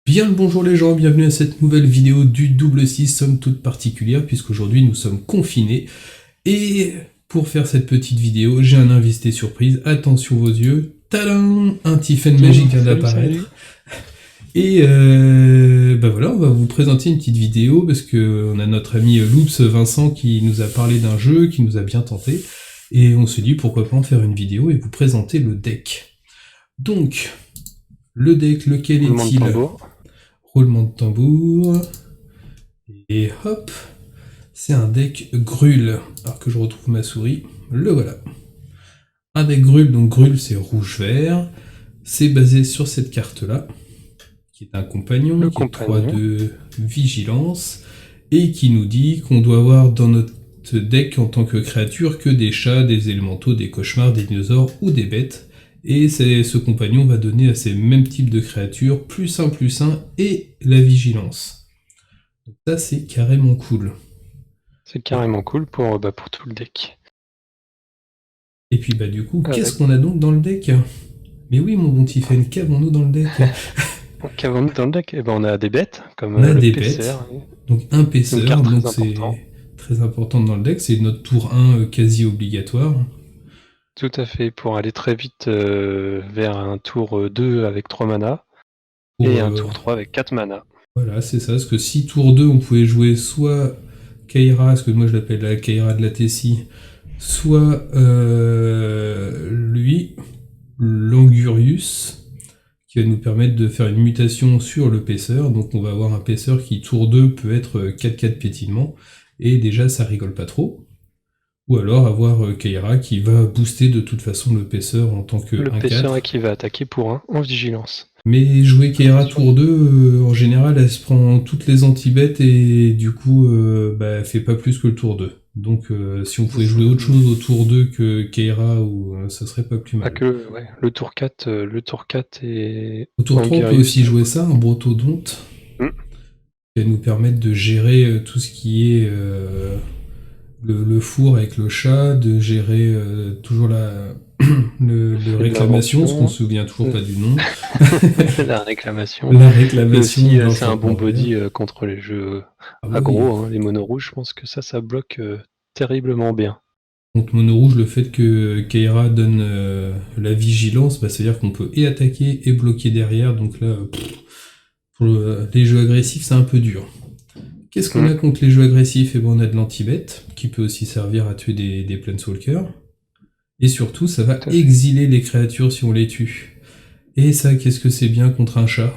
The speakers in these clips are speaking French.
Bien le bonjour les gens, bienvenue à cette nouvelle vidéo du double 6, somme toute particulière, puisqu'aujourd'hui nous sommes confinés. Et pour faire cette petite vidéo, j'ai un invité surprise, attention vos yeux, tadam, un Tiffen magique vient d'apparaître. Et bah voilà, on va vous présenter une petite vidéo, parce que on a notre ami Loops Vincent qui nous a parlé d'un jeu, qui nous a bien tenté, et on se dit pourquoi pas en faire une vidéo et vous présenter le deck. Donc, le deck, lequel est-il ? Roulement de tambour. Et hop, c'est un deck Gruul. Alors que je retrouve ma souris, le voilà. Un deck Gruul, donc Gruul c'est rouge-vert. C'est basé sur cette carte-là, qui est un compagnon, qui est 3 de vigilance, et qui nous dit qu'on doit avoir dans notre deck en tant que créature que des chats, des élémentaux, des cauchemars, des dinosaures ou des bêtes. Et ce compagnon va donner à ces mêmes types de créatures +1/+1 et la vigilance. Donc ça c'est carrément cool. C'est carrément cool pour tout le deck. Et puis bah du coup, qu'est-ce qu'on a donc dans le deck ? Mais oui mon bon Tiffen, qu'avons-nous dans le deck ? Qu'avons-nous dans le deck ? Eh ben on a des bêtes, comme on a le des Pacer. bêtes, donc un Pacer, donc c'est très important dans le deck, c'est notre tour 1 quasi obligatoire. Tout à fait, pour aller très vite vers un tour 2 avec 3 mana, et un tour 3 avec 4 mana. Voilà, c'est ça, parce que si tour 2 on pouvait jouer soit Keira, parce que moi je l'appelle la Keira de la Tessie, soit lui, Langurius, qui va nous permettre de faire une mutation sur le Pacer, donc on va avoir un Pacer qui tour 2 peut être 4/4 piétinement, et déjà ça rigole pas trop. Ou alors avoir Keira qui va booster de toute façon le Pacer en tant que 1/4. Le Pacer qui va attaquer pour 1 en vigilance. Mais jouer Keira tour 2, en général elle se prend toutes les anti-bêtes et du coup elle fait pas plus que le tour 2. Donc si on pouvait jouer autre chose au tour 2 que Keira, ça serait pas plus mal. Le tour 4, et... Au tour 3 on peut aussi jouer ça, un Brotodonte, qui va nous permettre de gérer tout ce qui est le four avec le chat, de gérer toujours le réclamation, parce qu'on se souvient toujours pas du nom. La réclamation. La réclamation. Aussi, c'est un bon body contre les jeux aggro, les monos rouges. Je pense que ça bloque terriblement bien. Contre mono rouge, le fait que Keira donne la vigilance, c'est-à-dire qu'on peut et attaquer et bloquer derrière. Donc là, pour les jeux agressifs, c'est un peu dur. Qu'est-ce qu'on a contre les jeux agressifs ? Eh ben, on a de l'anti-bête, qui peut aussi servir à tuer des planeswalkers. Et surtout, ça va exiler les créatures si on les tue. Et ça, qu'est-ce que c'est bien contre un chat ?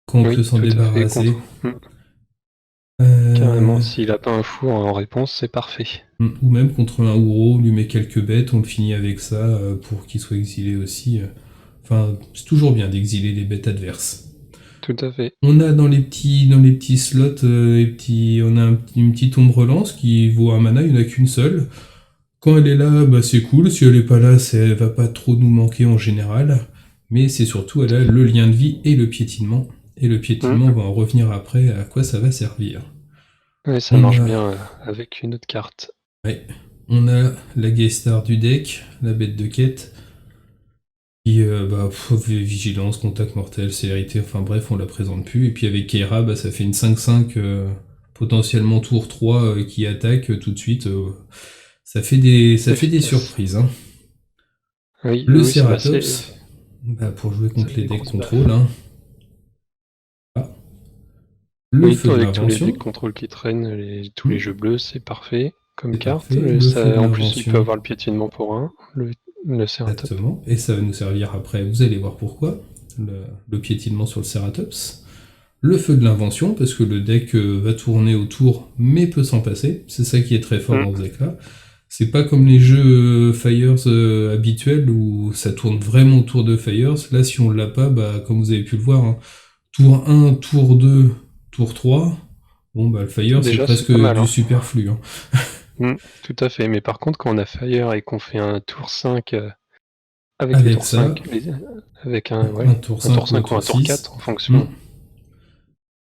Quand on peut s'en débarrasser. Carrément, s'il a pas un four en réponse, c'est parfait. Ou même contre un Uro, on lui met quelques bêtes, on le finit avec ça pour qu'il soit exilé aussi. Enfin, c'est toujours bien d'exiler les bêtes adverses. Tout à fait. On a dans les petits slots, on a une petite ombre lance qui vaut 1 mana, il n'y en a qu'une seule. Quand elle est là, c'est cool. Si elle n'est pas là, elle va pas trop nous manquer en général. Mais c'est surtout, elle a le lien de vie et le piétinement. Et le piétinement, on va en revenir après à quoi ça va servir. Oui, ça marche bien avec une autre carte. Ouais. On a la Gaystar du deck, la bête de quête, qui vigilance, contact mortel, célérité, enfin bref, on la présente plus. Et puis avec Keira, ça fait une 5/5 potentiellement tour 3 qui attaque tout de suite. Ça fait des surprises. Hein. Oui, le Ceratops, pour jouer contre les decks contrôle. Hein. Le feu avec tous les decks contrôle qui traînent, tous les jeux bleus, c'est parfait comme carte. En plus, il peut avoir le piétinement pour 1, le Ceratops. Exactement, et ça va nous servir après, vous allez voir pourquoi, le piétinement sur le Ceratops. Le feu de l'invention, parce que le deck va tourner autour, mais peut s'en passer. C'est ça qui est très fort dans ce deck-là. C'est pas comme les jeux Fires habituels, où ça tourne vraiment autour de Fires. Là, si on l'a pas, comme vous avez pu le voir, hein, tour 1, tour 2, tour 3, le Fire, c'est presque du superflu. Hein. Tout à fait, mais par contre, quand on a Fire et qu'on fait un tour 5 avec les tours 5, avec un tour 5 ou un tour 4 en fonction.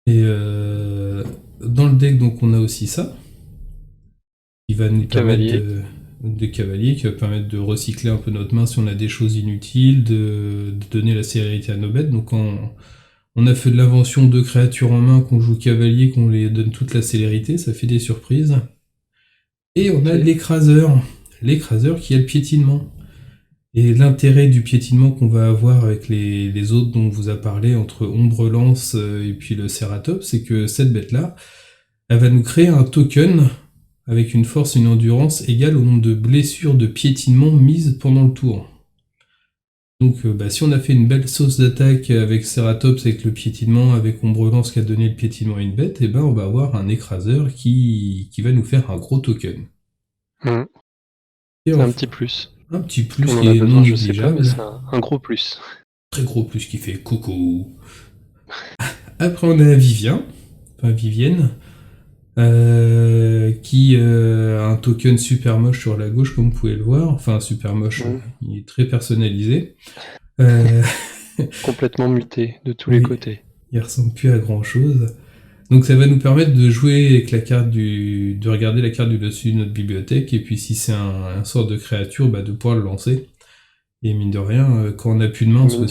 Et dans le deck, donc, on a aussi ça, qui va nous permettre de cavalier, qui va permettre de recycler un peu notre main si on a des choses inutiles, de donner la célérité à nos bêtes. Donc On a fait de l'invention de créatures en main, qu'on joue cavalier, qu'on les donne toute la célérité, ça fait des surprises. Et on a l'écraseur. L'écraseur qui a le piétinement. Et l'intérêt du piétinement qu'on va avoir avec les autres dont on vous a parlé, entre Ombre-Lance et puis le Ceratops, c'est que cette bête-là, elle va nous créer un token avec une force et une endurance égale au nombre de blessures de piétinement mises pendant le tour. Donc si on a fait une belle sauce d'attaque avec Ceratops, avec le piétinement, avec Ombre-Lance qui a donné le piétinement à une bête, et on va avoir un écraseur qui va nous faire un gros token. C'est un petit plus. Un petit plus qui est non négligeable. C'est un gros plus. Très gros plus qui fait coucou. Après on a Vivienne, qui a un token super moche sur la gauche comme vous pouvez le voir. Enfin super moche, il est très personnalisé. Complètement muté de tous les côtés. Il ressemble plus à grand chose. Donc ça va nous permettre de jouer avec la carte de regarder la carte du dessus de notre bibliothèque, et puis si c'est un sort de créature, de pouvoir le lancer. Et mine de rien, quand on n'a plus de main, parce que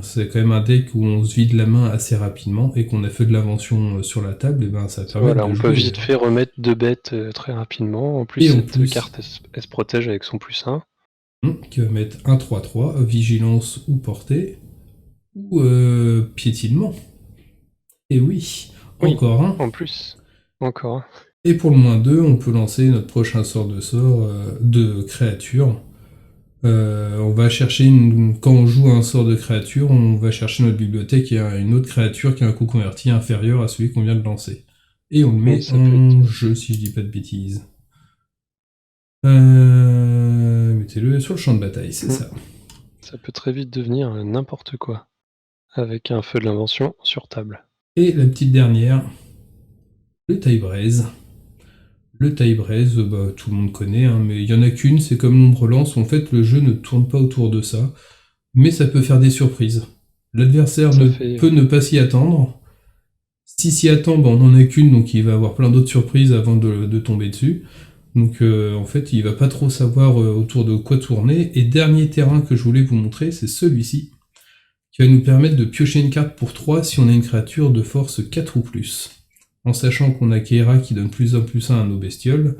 c'est quand même un deck où on se vide la main assez rapidement, et qu'on a fait de l'invention sur la table, et ça permet de on peut vite fait remettre 2 bêtes très rapidement. En plus, cette carte, elle se protège avec son +1. Qui va mettre un 3-3, vigilance ou portée, ou piétinement. Et oui. Encore un. En plus. Encore un. Et pour le -2, on peut lancer notre prochain sort de créature. On va chercher, quand on joue un sort de créature, on va chercher notre bibliothèque et une autre créature qui a un coût converti inférieur à celui qu'on vient de lancer. Et on le met en jeu, si je dis pas de bêtises. Mettez-le sur le champ de bataille, c'est ça. Ça peut très vite devenir n'importe quoi. Avec un feu de l'invention sur table. Et la petite dernière, le taille-braise. Le taille-braise, tout le monde connaît, mais il n'y en a qu'une, c'est comme l'ombre-lance. En fait, le jeu ne tourne pas autour de ça, mais ça peut faire des surprises. L'adversaire peut ne pas s'y attendre. S'il s'y attend, on n'en a qu'une, donc il va avoir plein d'autres surprises avant de tomber dessus. Donc en fait, il va pas trop savoir autour de quoi tourner. Et dernier terrain que je voulais vous montrer, c'est celui-ci, qui va nous permettre de piocher une carte pour 3 si on a une créature de force 4 ou plus. En sachant qu'on a Keira qui donne +1/+1 à nos bestioles,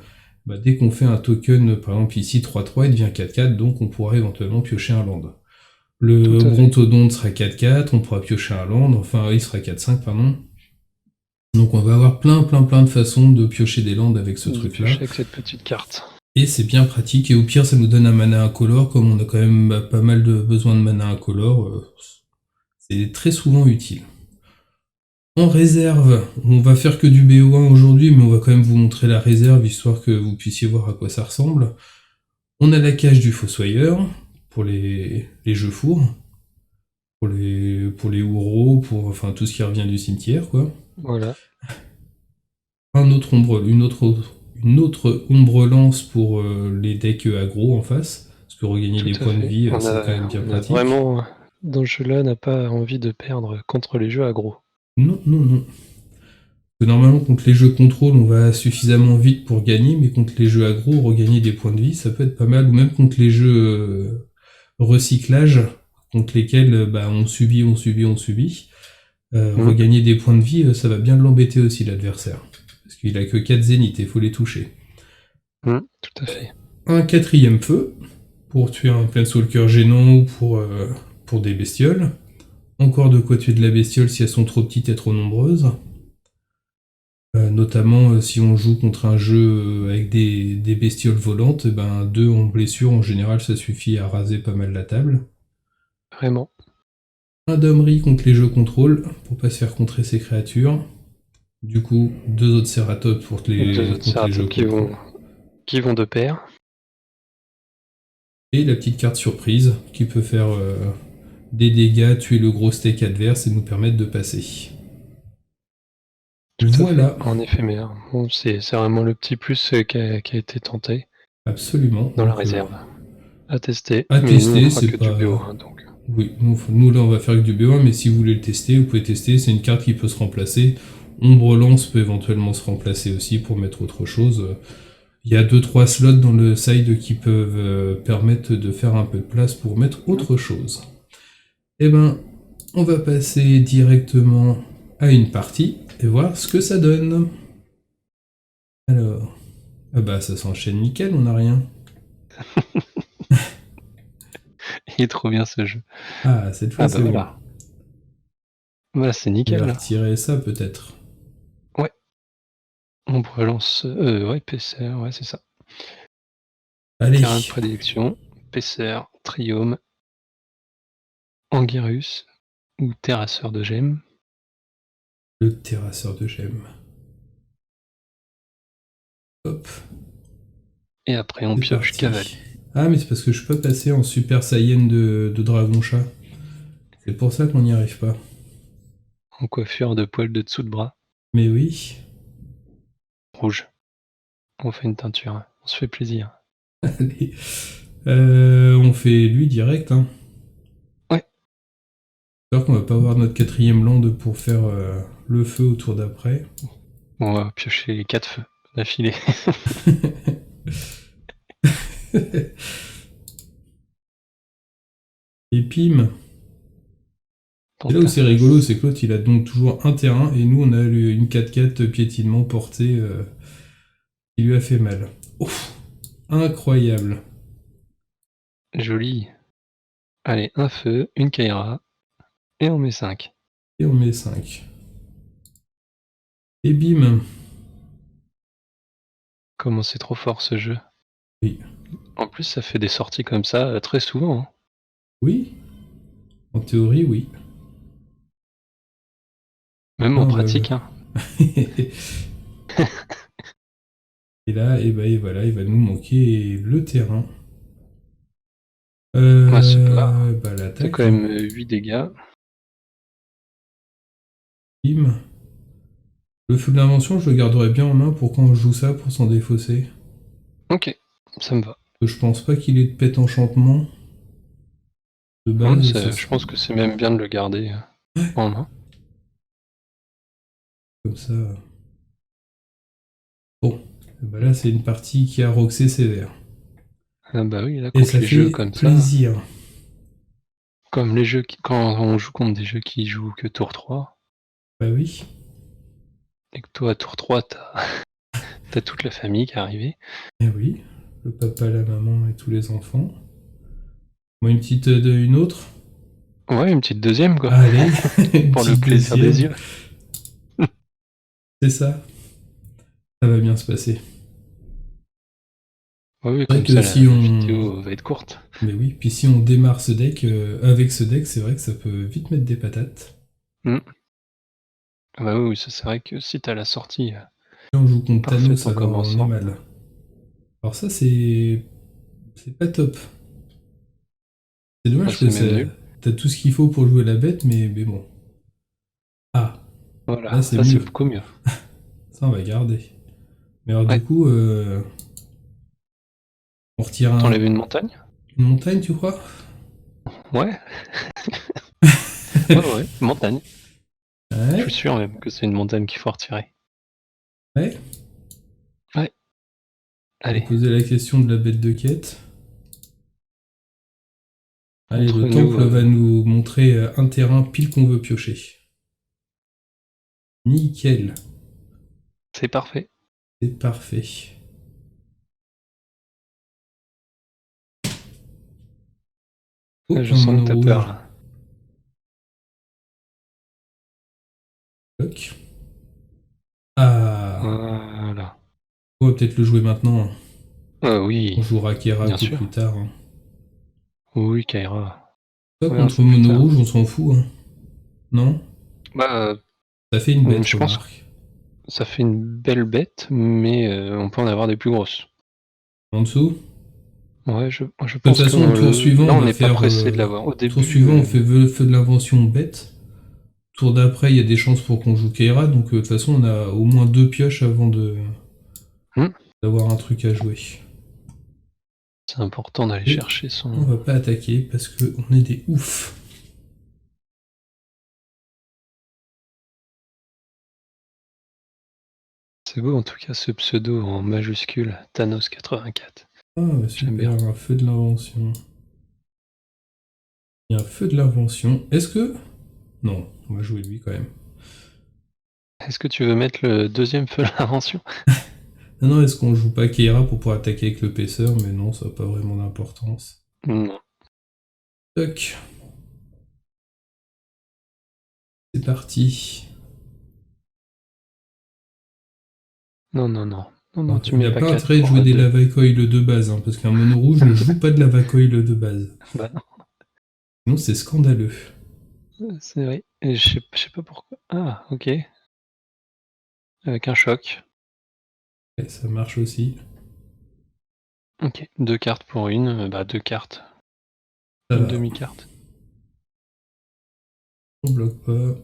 dès qu'on fait un token, par exemple ici 3-3, il devient 4-4, donc on pourra éventuellement piocher un land. Le Brontodonte sera 4-4, on pourra piocher un land, enfin il sera 4-5, pardon. Donc on va avoir plein de façons de piocher des lands avec ce truc-là. Avec cette petite carte. Et c'est bien pratique, et au pire ça nous donne un mana incolore, comme on a quand même pas mal de besoin de mana incolore, c'est très souvent utile. En réserve, on va faire que du BO1 aujourd'hui, mais on va quand même vous montrer la réserve, histoire que vous puissiez voir à quoi ça ressemble. On a la cage du Fossoyeur, pour les jeux fours, pour les ouraux, enfin tout ce qui revient du cimetière, quoi. Voilà. Une autre ombre-lance pour les decks aggro en face, parce que regagner des points de vie, c'est quand même bien pratique. Vraiment, dans ce jeu-là, n'a pas envie de perdre contre les jeux aggro. Non. Normalement, contre les jeux contrôle, on va suffisamment vite pour gagner, mais contre les jeux aggro, regagner des points de vie, ça peut être pas mal, ou même contre les jeux recyclage, contre lesquels on subit. Regagner des points de vie, ça va bien l'embêter aussi, l'adversaire. Parce qu'il a que 4 zéniths, et il faut les toucher. Tout à fait. Un 4e feu, pour tuer un planeswalker gênant ou pour des bestioles. Encore de quoi tuer de la bestiole si elles sont trop petites et trop nombreuses. Notamment si on joue contre un jeu avec des bestioles volantes, 2 en blessure, en général, ça suffit à raser pas mal la table. Vraiment. Un Domri contre les jeux contrôle, pour pas se faire contrer ces créatures. Du coup, 2 autres Ceratops pour les jeux contrôle. Qui vont de pair. Et la petite carte surprise, qui peut faire des dégâts, tuer le gros steak adverse et nous permettre de passer. Voilà. En éphémère. Bon, c'est vraiment le petit plus qui a été tenté. Absolument. Dans la réserve. À tester. C'est pas... du BO1, donc. Oui, nous là on va faire que du BO1, mais si vous voulez le tester, vous pouvez tester. C'est une carte qui peut se remplacer. Ombre-Lance peut éventuellement se remplacer aussi pour mettre autre chose. Il y a 2-3 slots dans le side qui peuvent permettre de faire un peu de place pour mettre autre chose. on va passer directement à une partie et voir ce que ça donne. Alors, ah bah ça s'enchaîne nickel, on n'a rien. Il est trop bien ce jeu. Ah, cette fois Ah bah c'est voilà. Voilà, c'est bon. On nickel va là. retirer ça peut-être. Ouais. On relance. Ouais, PCR, ouais, c'est ça. Allez. Terrain de prédilection, PCR, Triome, Anguirus ou Terrasseur de gemmes. Le terrasseur de gemmes. Hop. Et après on C'est pioche parti. Cavalier. Ah mais c'est parce que je peux pas passer en Super Saiyan de Dragon Chat. C'est pour ça qu'on n'y arrive pas. En coiffure de poils de dessous de bras. Mais oui. Rouge. On fait une teinture. On se fait plaisir. Allez. On fait lui direct. Hein. Ouais. J'espère qu'on va pas avoir notre 4ème lande pour faire le feu au tour d'après. On va piocher les 4 feux d'affilée. Et pim. Et là où c'est rigolo, c'est que l'autre il a donc toujours un terrain et nous on a une 4x4 piétinement portée qui lui a fait mal. Ouf. Incroyable. Joli. Allez, un feu, une Kaira, et on met 5. Et on met 5. Et bim. Comment c'est trop fort ce jeu. Oui. En plus, ça fait des sorties comme ça très souvent. Hein. Oui. En théorie, oui. Même en pratique. Hein. Et là, et voilà, il va nous manquer le terrain. Ouais, c'est pas. Bah, C'est quand même 8 dégâts. Bim. Le feu de l'invention, je le garderai bien en main pour quand on joue ça pour s'en défausser. Ok, ça me va. Je pense pas qu'il ait de pet enchantement. De base, je pense que c'est même bien de le garder en main. Comme ça. Bon, bah là c'est une partie qui a roxé sévère. Ah bah oui, là, Et contre ça les fait jeux comme plaisir. ça. Comme les jeux quand on joue contre des jeux qui jouent que tour 3. Bah oui. Et que toi, à tour 3, t'as toute la famille qui est arrivée. Eh oui. Le papa, la maman et tous les enfants. Moi, une petite une autre. Ouais, une petite deuxième, quoi. Allez, pour le plaisir des yeux. C'est ça. Ça va bien se passer. Oui, comme ça, la vidéo va être courte. Mais oui, puis si on démarre ce deck, avec ce deck, c'est vrai que ça peut vite mettre des patates. Bah oui, ça c'est vrai que si t'as la sortie... Si on joue contre Thanos, alors on est mal. Alors ça, c'est pas top. C'est dommage que t'as tout ce qu'il faut pour jouer la bête, mais bon. Ah. Voilà, là, c'est beaucoup mieux. Ça, on va garder. Mais alors, du coup, on retire T'enlèves une montagne? Une montagne, tu crois? Ouais. ouais, montagne. Ouais. Je suis sûr même que c'est une montagne qu'il faut retirer. Ouais. Ouais. Allez. Poser la question de la bête de quête. Allez, le temple va nous montrer un terrain pile qu'on veut piocher. Nickel. C'est parfait. C'est parfait. Oh, je sens que t'as peur là. Bloc. Ah. Voilà. On va peut-être le jouer maintenant. Oui. On jouera Kaira un peu plus tard. Hein. Oui, Kaira. Pas contre Mono Rouge, on s'en fout. Hein. Non? Bah. Ça fait une bête, je pense. Ça fait une belle bête, mais on peut en avoir des plus grosses. En dessous? Ouais, je pense que... De toute façon, au tour suivant, là, on n'est va faire... pas pressé de l'avoir. Au début, tour suivant, on fait feu de l'invention bête. Tour d'après, il y a des chances pour qu'on joue Kaira, donc de toute façon, on a au moins 2 pioches avant d'avoir un truc à jouer. C'est important d'aller chercher son... On va pas attaquer parce qu'on est des oufs. C'est beau en tout cas ce pseudo en majuscule, Thanos 84. Ah, super, un feu de l'invention. Il y a un feu de l'invention. Est-ce que Non, on va jouer lui quand même. Est-ce que tu veux mettre le deuxième feu de l'invention? Non, est-ce qu'on joue pas Keira pour pouvoir attaquer avec le paisseur? Mais non, ça n'a pas vraiment d'importance. Non. Toc. C'est parti. Non, non, non. Non, non, tu Il n'y mets a pas pas 4 intérêt de pour jouer des deux. lava coil de base, hein, parce qu'un mono rouge ne joue pas de lava coil de base. Bah non, Sinon, c'est scandaleux. c'est vrai. Et je sais pas pourquoi. Ah, ok. Avec un choc. Ouais, ça marche aussi. Ok, 2 cartes pour une. Bah 2 cartes. Ça Une va. demi-carte. On bloque pas.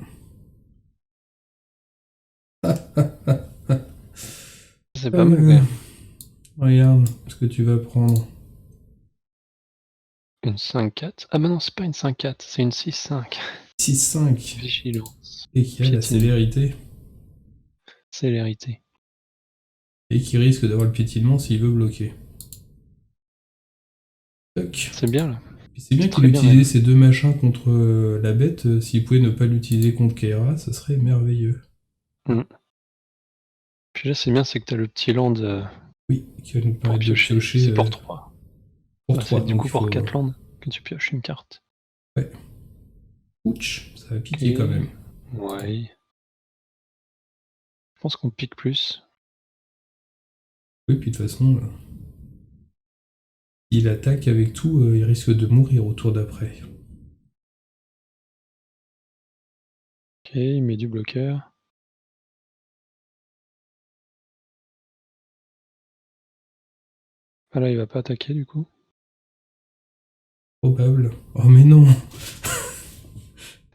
C'est pas mal quand même. Regarde ce que tu vas prendre. Une 5-4. Ah bah non, c'est pas une 5-4, c'est une 6-5. 6-5. Vigilance. Et qui a la Piétinement. célérité. Célérité. Et qui risque d'avoir le piétinement s'il veut bloquer. Toc. C'est bien là. Puis c'est bien C'est qu'il très bien, utilise même. ces deux machins contre la bête. S'il pouvait ne pas l'utiliser contre Keira, ça serait merveilleux. Mm. Puis là, c'est bien, c'est que t'as le petit land Oui, qui va nous pour permettre de piocher. piocher C'est pour 3. pour Bah, 3. c'est du Donc coup il pour faut. 4 lands que tu pioches une carte. Ouais. Ouch, ça va piquer Ok. quand même. Ouais. Je pense qu'on pique plus. Oui, puis de toute façon, il attaque avec tout, il risque de mourir au tour d'après. Ok, il met du bloqueur. Ah là, il va pas attaquer du coup. Probable. Oh mais non.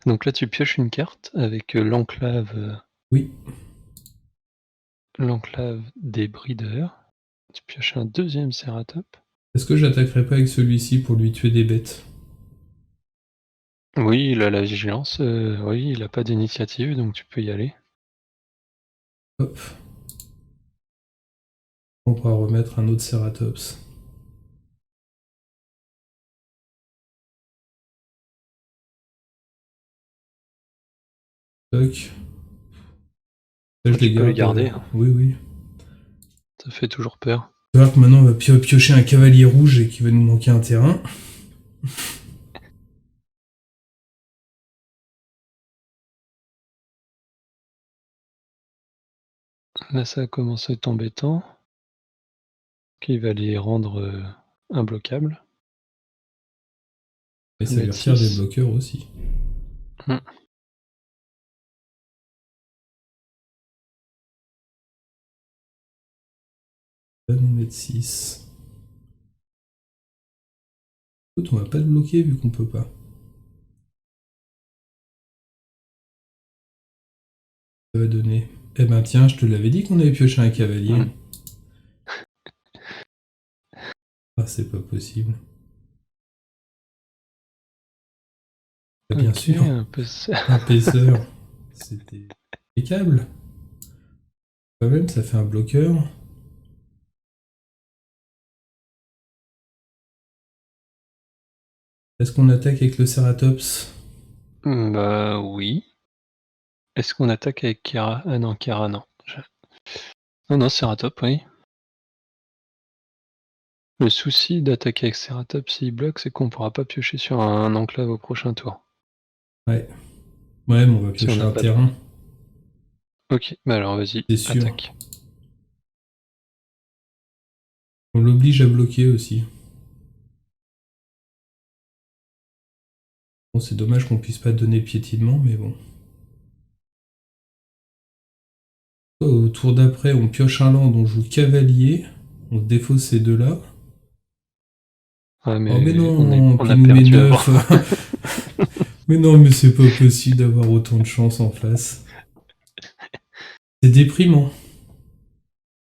Donc là, tu pioches une carte avec l'enclave Oui. des brideurs. Tu pioches un deuxième Ceratop. Est-ce que j'attaquerai pas avec celui-ci pour lui tuer des bêtes? Oui, il a la vigilance. Oui, il a pas d'initiative, donc tu peux y aller. Hop. On pourra remettre un autre Ceratops. Toc. Là, je Tu les peux les garde. garder, hein. Oui, oui. Ça fait toujours peur. Tu vois que maintenant on va piocher un cavalier rouge et qu'il va nous manquer un terrain. Là, ça a commencé à être embêtant. Il va les rendre imbloquables. Et ça lui retire des bloqueurs aussi. Hmm. On va nous mettre 6. Écoute, on va pas le bloquer vu qu'on peut pas. Ça va donner. Eh ben tiens, je te l'avais dit qu'on avait pioché un cavalier. Hmm. Ah, c'est pas possible. Ah, bien Ok, sûr, un peu ça. un paisseur. C'était impeccable. Quand même, ça fait un bloqueur. Est-ce qu'on attaque avec le Ceratops? Bah oui. Est-ce qu'on attaque avec Kera? Ah non, Kera, non. Non, non, Ceratop, oui. Le souci d'attaquer avec Ceratop s'il bloque, c'est qu'on pourra pas piocher sur un enclave au prochain tour. Ouais. Ouais, mais on va Si on piocher n'a un pas de... terrain. Ok, bah alors vas-y, C'est sûr. attaque. On l'oblige à bloquer aussi. Bon, c'est dommage qu'on puisse pas donner le piétinement, mais bon. Au tour d'après, on pioche un land, on joue cavalier. On défausse ces deux-là. Ah, Oh mais on non, puis a il nous met perdu 9. avant. Mais non, mais c'est pas possible d'avoir autant de chance en face. C'est déprimant.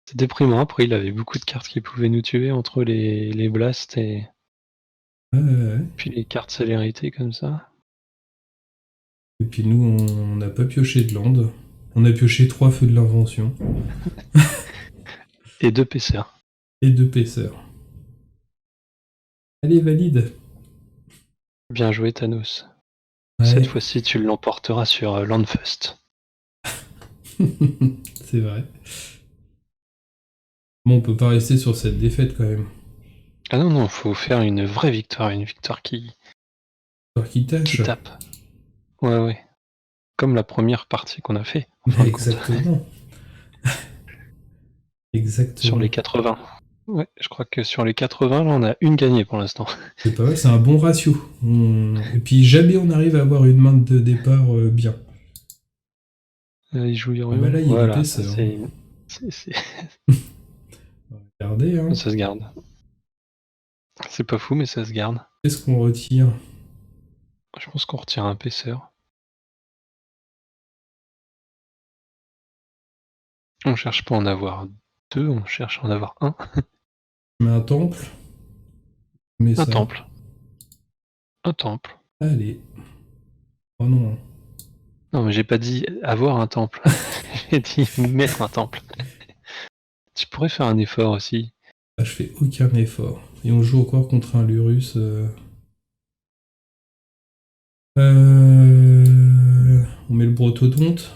C'est déprimant. Après, il avait beaucoup de cartes qui pouvaient nous tuer entre les blasts et Ouais. puis les cartes célérité comme ça. Et puis nous, on n'a pas pioché de land. On a pioché 3 feux de l'invention. Et 2 PC. Et 2 paisseurs. Allez, valide. Bien joué, Thanos. Cette fois-ci, tu l'emporteras sur Landfest. C'est vrai. Bon, on peut pas rester sur cette défaite quand même. Ah non, faut faire une vraie victoire, une victoire qui tape. Ouais. Comme la première partie qu'on a fait. Exactement. Exactement. Sur les 80. Ouais, je crois que sur les 80, là, on a une gagnée pour l'instant. C'est pas mal, c'est un bon ratio. Et puis jamais on arrive à avoir une main de départ bien. Il joue Ah bah là, il y a l'épaisseur. C'est... On va regarder, hein. Ça se garde. C'est pas fou, mais ça se garde. Qu'est-ce qu'on retire? Je pense qu'on retire un épaisseur. On cherche pas à en avoir 2, on cherche à en avoir 1. Je mets un temple. Un temple. Allez. Oh non. Non, mais j'ai pas dit avoir un temple. J'ai dit mettre un temple. Tu pourrais faire un effort aussi. Ah, je fais aucun effort. Et on joue encore contre un Lurus. On met le Brotodonte.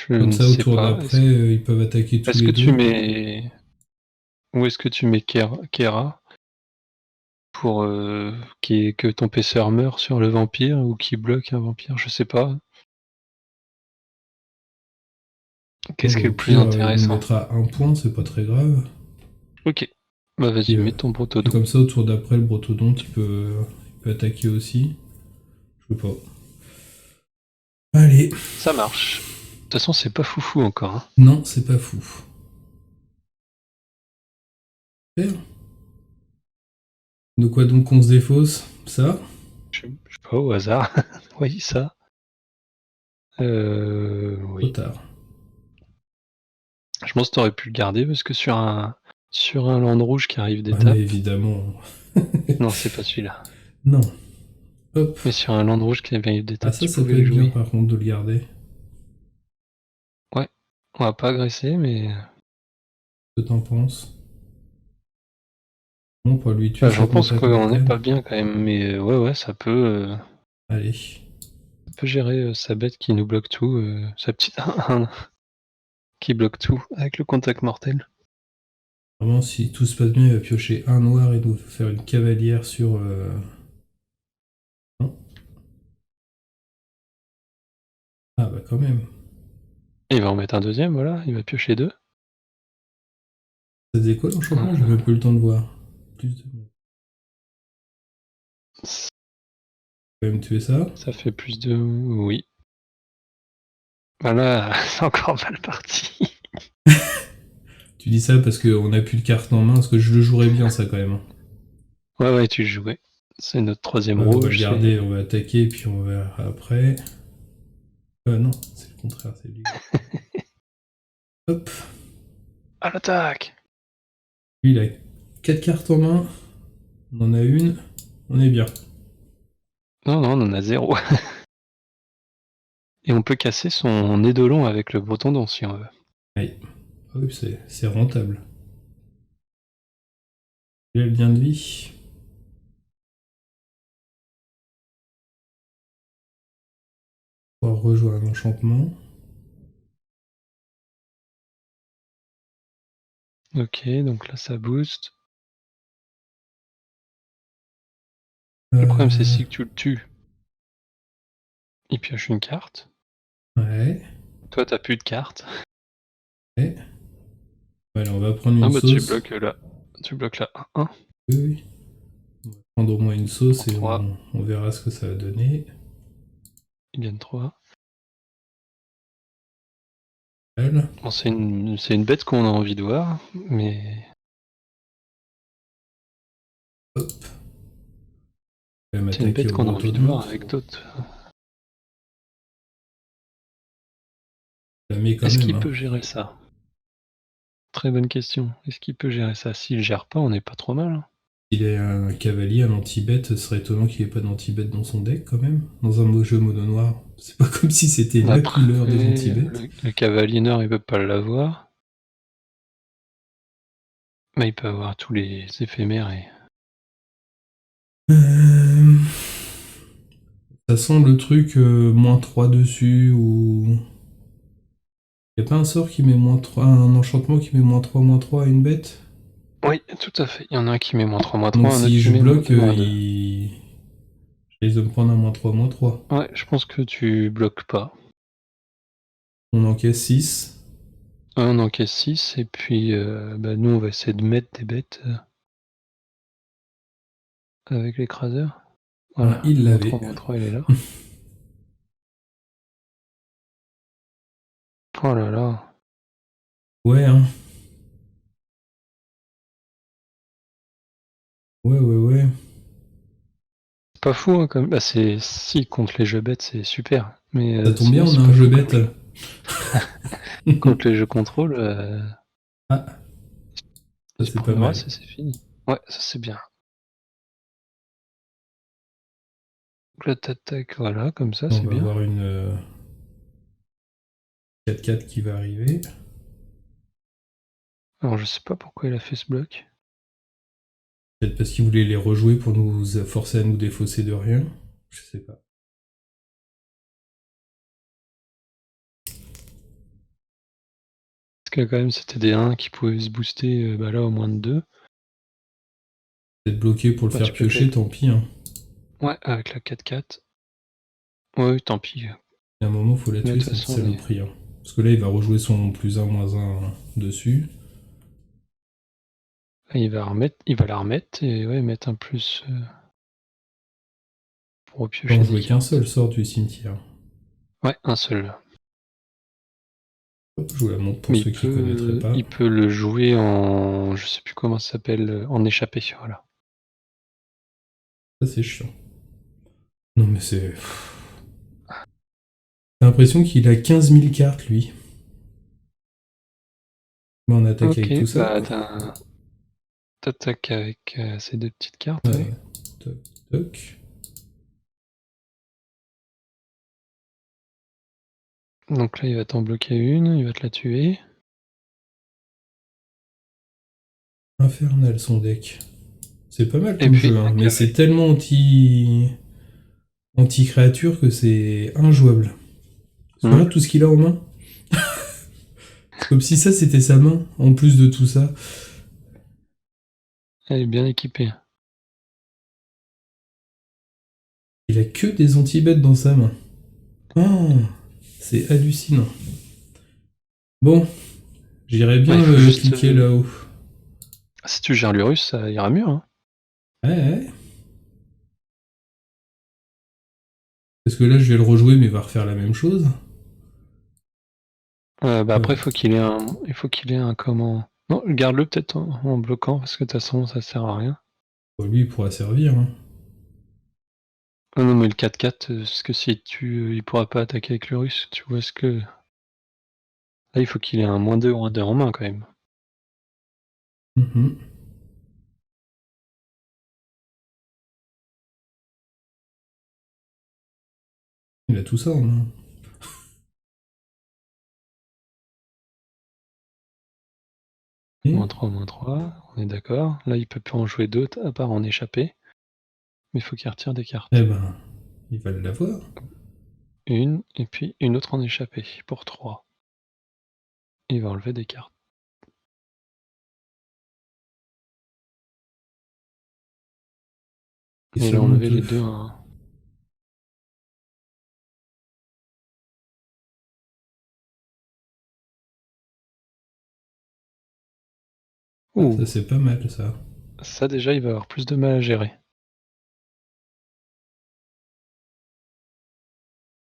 Comme ça, au tour d'après, ils peuvent attaquer tous les deux. Où est-ce que tu mets Kera pour que ton PC meure sur le vampire ou qui bloque un vampire, je sais pas. Qu'est-ce qui est le plus intéressant? On mettra un point, c'est pas très grave. Ok. Bah vas-y, mets ton Brotodonte. Comme ça, au tour d'après, le Brotodonte, il peut attaquer aussi. Je sais pas. Allez. Ça marche. De toute façon, c'est pas foufou encore. Hein. Non, c'est pas fou. De quoi donc on se défausse? Ça? Je sais pas, au hasard. Oui, ça. Oui. Trop tard. Je pense que t'aurais pu le garder parce que sur un land rouge qui arrive d'étape. Mais évidemment. Non, c'est pas celui-là. Non. Hop. Mais sur un land rouge qui arrive d'étape, ça peut être bien par contre de le garder. Ouais. On va pas agresser, mais. Que t'en penses? Bon, pour lui tuer. J'en pense qu'on est pas bien quand même, mais ouais, ça peut. Allez. Ça peut gérer sa bête qui nous bloque tout, sa petite qui bloque tout avec le contact mortel. Vraiment, si tout se passe bien, il va piocher un noir et nous faire une cavalière sur. Non. Ah bah quand même. Il va en mettre un deuxième, voilà, il va piocher 2. Ça faisait quoi l'enchantement? J'ai même plus le temps de voir. Plus de... Quand même tuer ça. Ça fait plus de... Oui. Voilà, c'est encore mal parti. Tu dis ça parce qu'on a plus de cartes en main, parce que je le jouerais bien ça quand même. Ouais, tu le jouais. C'est notre troisième rouge. On va le garder, on va attaquer, puis on verra après. Non, c'est le contraire, c'est lui. Hop. À l'attaque. Lui, il a 4 cartes en main. On en a une. On est bien. Non, on en a 0. Et on peut casser son édolon avec le Brotodonte si on veut. Oui, c'est rentable. Il a le bien de vie. On va rejoindre l'enchantement. Ok, donc là ça booste. Le problème c'est si tu le tues, il pioche une carte. Ouais. Toi t'as plus de cartes. Ouais. Voilà, on va prendre une sauce. Tu bloques là 1-1. Oui. On va prendre au moins une sauce et on verra ce que ça va donner. Il gagne 3. Bon, c'est une bête qu'on a envie de voir, mais... Hop. C'est une bête qu'on a envie de voir avec d'autres. Est-ce qu'il peut gérer ça? Très bonne question. Est-ce qu'il peut gérer ça? S'il gère pas, on n'est pas trop mal. Hein. Il est un cavalier, un anti-bête, ce serait étonnant qu'il n'y ait pas d'anti-bête dans son deck quand même. Dans un jeu mono noir. C'est pas comme si c'était la couleur des anti-bêtes. Le cavalier noir, il peut pas l'avoir. Bah, il peut avoir tous les éphémères et... Ça sent le truc -3 dessus ou... Y'a pas un sort qui met -3, un enchantement qui met -3 à une bête? Oui, tout à fait. Il y en a un qui met -3, Donc un autre si qui je met bloque, -2. je risque de me prendre un -3. Ouais, je pense que tu bloques pas. On encaisse 6. On encaisse 6, et puis bah, nous on va essayer de mettre des bêtes avec l'écraseur. Voilà, Il le l'avait. -3, il est là. Oh là là. Ouais, hein. Ouais. C'est pas fou, hein, comme... Bah, c'est... Si, contre les jeux bêtes, c'est super. Mais Ça tombe bien, sinon, on c'est a pas un jeu fou comme bête. jeu. Contre les jeux contrôle, Ah, ça il se c'est prend pas une mal. race et c'est fini. Ouais, ça c'est bien. Donc là, t'attaques, voilà, comme ça, On c'est va bien. avoir une 4-4 qui va arriver. Alors, je sais pas pourquoi il a fait ce bloc. Peut-être parce qu'il voulait les rejouer pour nous forcer à nous défausser de rien. Je sais pas. Parce que quand même, c'était des 1 qui pouvaient se booster bah là au moins de 2. Peut-être bloqué pour le Bah, faire tu peux piocher, tant pis. Hein. Ouais, avec la 4-4. Ouais, tant pis. Il y a un moment, faut la Mais de tuer, toute cette façon, les... saloperie. Hein. Parce que là, il va rejouer son +1, -1 dessus. il va la remettre et ouais, mettre un plus pour Il peut en piocher des jouer qu'un cartes. seul sort du cimetière. Ouais, un seul. Hop, je vous la montre pour Mais ceux qui connaîtraient pas. il peut le jouer en... Je sais plus comment ça s'appelle, en échappé, voilà. Ça, c'est chiant. Non, mais c'est... J'ai l'impression qu'il a 15 000 cartes, lui. Mais on attaque Ok, avec tout ça. bah t'attaques avec ces 2 petites cartes, ouais. Toc, toc. Donc là, il va t'en bloquer une, il va te la tuer. Infernal, son deck. C'est pas mal Et comme puis, jeu, hein, mais c'est tellement anti-créature que c'est injouable. Tu regardes tout ce qu'il a en main. C'est comme si ça, c'était sa main, en plus de tout ça. Elle est bien équipée. Il a que des anti-bêtes dans sa main. Oh, c'est hallucinant. Bon, j'irais bien cliquer là-haut. Si tu gères l'Urus, ça ira mieux. Hein. Ouais. Parce que là, je vais le rejouer, mais il va refaire la même chose. Après, il faut qu'il ait un comment... Non, garde-le peut-être en bloquant, parce que de toute façon, ça sert à rien. Bon, lui, il pourra servir. Hein. Ah non, mais le 4-4, parce que si il pourra pas attaquer avec l'Urus, tu vois ce que... Là, il faut qu'il ait un -2 ou un 2 en main, quand même. Il a tout ça en main. -3, on est d'accord. Là, il peut plus en jouer d'autres, à part en échapper. Mais il faut qu'il retire des cartes. Eh ben, il va l'avoir. Une, et puis une autre en échappée, pour 3. Il va enlever des cartes. Et il a enlevé les 2 1. Ça, c'est pas mal, ça. Ça, déjà, il va avoir plus de mal à gérer.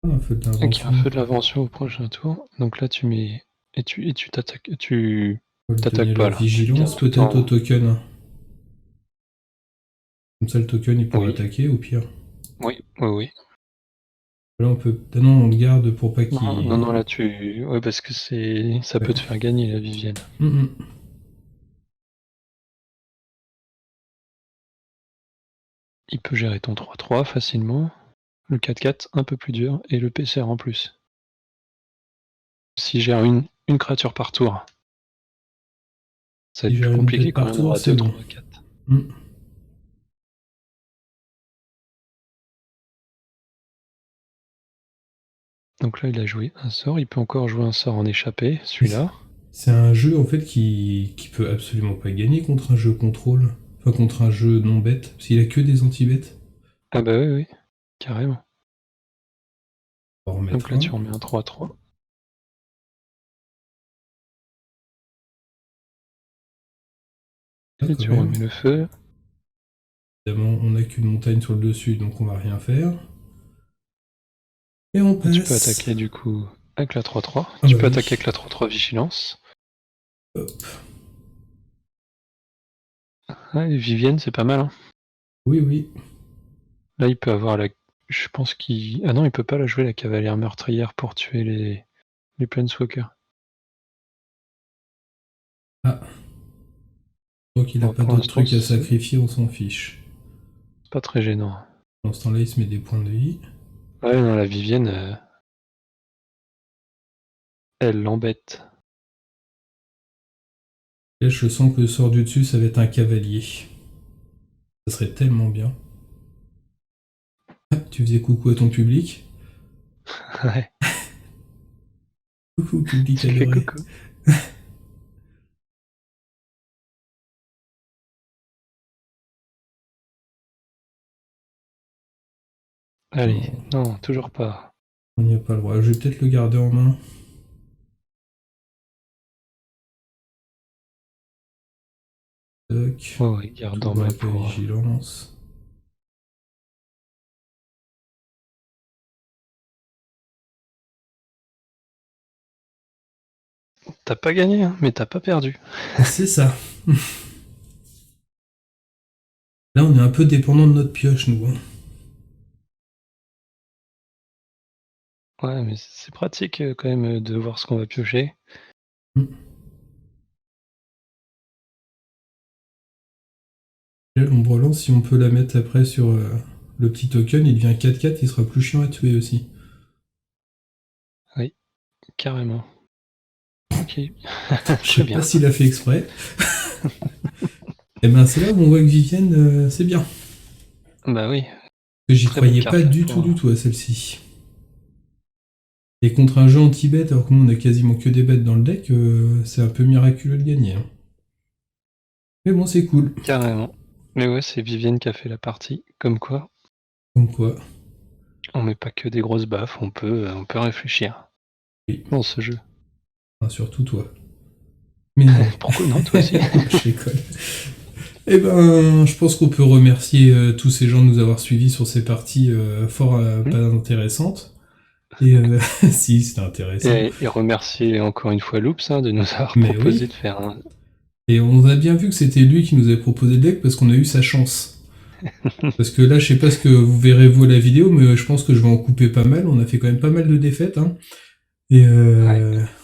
Un feu de l'invention. Ok, un feu de l'invention au prochain tour. Donc là, tu mets... Et tu t'attaques... Tu t'attaques pas, là. Vigilance, peut-être au token. Comme ça, le token, il pourra attaquer, au pire. Oui. Là, on peut... Ah non, on le garde pour pas qu'il... Non, là, tu... Ouais, parce que ça peut te faire gagner, la Vivienne. Il peut gérer ton 3-3 facilement. Le 4-4, un peu plus dur. Et le PCR en plus. S'il gère une créature par tour. Ça va être plus compliqué quand même, on aura 2, 3, 4. Donc là, il a joué un sort. Il peut encore jouer un sort en échappé, celui-là. C'est un jeu, en fait, qui peut absolument pas gagner contre un jeu contrôle. Enfin, contre un jeu non bête. Parce qu'il a que des anti-bêtes. Ah bah oui, carrément. Donc là, tu remets un 3-3. Et tu remets le feu. Évidemment, on n'a qu'une montagne sur le dessus, donc on va rien faire. Et on passe. Tu peux attaquer du coup avec la 3-3. Tu peux attaquer avec la 3-3 vigilance. Hop. Ah, et Vivienne, c'est pas mal. Hein. Oui, oui. Là, il peut avoir la... Je pense qu'il... Ah non, il peut pas la jouer, la cavalière meurtrière, pour tuer les Planeswalkers. Ah. Donc il a pas d'autres trucs à sacrifier, on s'en fiche. C'est pas très gênant. Dans ce temps-là, il se met des points de vie. Ouais, non, la Vivienne... Elle l'embête. Là, je sens que le sort du dessus, ça va être un cavalier. Ça serait tellement bien. Ah, tu faisais coucou à ton public. Ouais. Coucou, public adoré. Coucou. Allez, non, toujours pas. On n'y a pas le droit. Je vais peut-être le garder en main. Toc. Oh, ouais, garde en main pour... vigilance. T'as pas gagné, hein, mais t'as pas perdu. C'est ça. Là, on est un peu dépendant de notre pioche, nous. Hein. Ouais, mais c'est pratique quand même de voir ce qu'on va piocher. L'ombre lance, si on peut la mettre après sur le petit token, il devient 4-4, il sera plus chiant à tuer aussi. Oui, carrément. Ok. Je sais pas s'il a fait exprès. Et ben c'est là où on voit que Vivienne, c'est bien. Bah oui. J'y croyais pas du tout à celle-ci. Et contre un jeu anti-bête, alors que nous on a quasiment que des bêtes dans le deck, c'est un peu miraculeux de gagner. Hein. Mais bon, c'est cool. Carrément. Mais ouais, c'est Vivienne qui a fait la partie. Comme quoi. Comme quoi. On met pas que des grosses baffes, on peut réfléchir. Oui. Dans ce jeu. Enfin, surtout toi. Mais non. Pourquoi non, toi aussi? Je déconne. Eh ben, je pense qu'on peut remercier tous ces gens de nous avoir suivis sur ces parties fort pas intéressantes. Et si, c'était intéressant. Et remercier encore une fois Loops de nous avoir proposé de faire un... Et on a bien vu que c'était lui qui nous avait proposé le deck parce qu'on a eu sa chance. Parce que là, je sais pas ce que vous verrez vous à la vidéo, mais je pense que je vais en couper pas mal. On a fait quand même pas mal de défaites. Hein. Et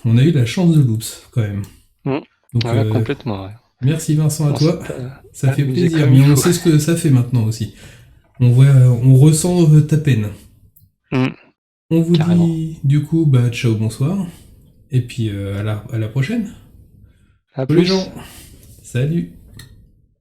on a eu la chance de Loops, quand même. Donc, complètement, ouais. Merci Vincent à toi. Ça fait plaisir, mais on sait ce que ça fait maintenant aussi. On ressent ta peine. On vous dit du coup, bah ciao, bonsoir. Et puis à la prochaine. À plus. Les gens. Salut.